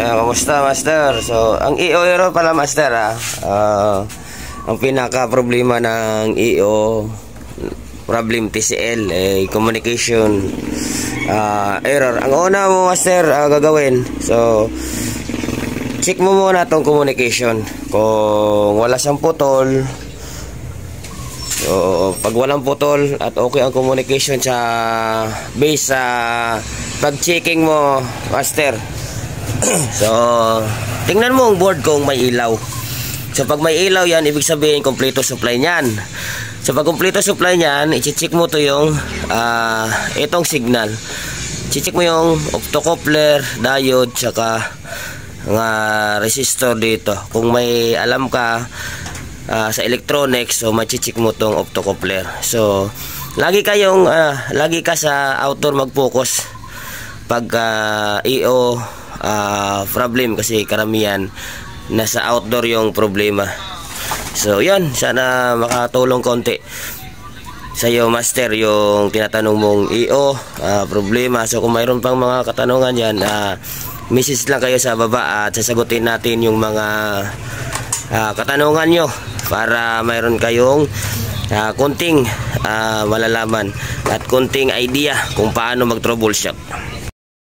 Kamusta, Master? So, ang EO error pala, Master, ang pinaka problema ng EO problem TCL communication error. Ang una mo, Master, gagawin, so check mo muna tong communication kung wala siyang putol. So, pag walang putol at okay ang communication sa base sa pag-checking mo, Master. So, tingnan mo ang board kung may ilaw. So, pag may ilaw yan, ibig sabihin kompleto supply niyan. So, pag kompleto supply niyan, i-check mo to yung itong signal. I-check mo yung optocoupler, diode, tsaka mga resistor dito. Kung may alam ka sa electronics, so ma-check mo tong optocoupler. So, lagi ka sa outdoor mag-focus pag EO problem, kasi karamihan nasa outdoor yung problema. So yan, sana makatulong konti sa iyo, Master, yung tinatanong mong EO problema. So kung mayroon pang mga katanungan yan, message lang kayo sa baba at sasagutin natin yung mga katanungan nyo para mayroon kayong konting malalaman at konting idea kung paano mag troubleshoot.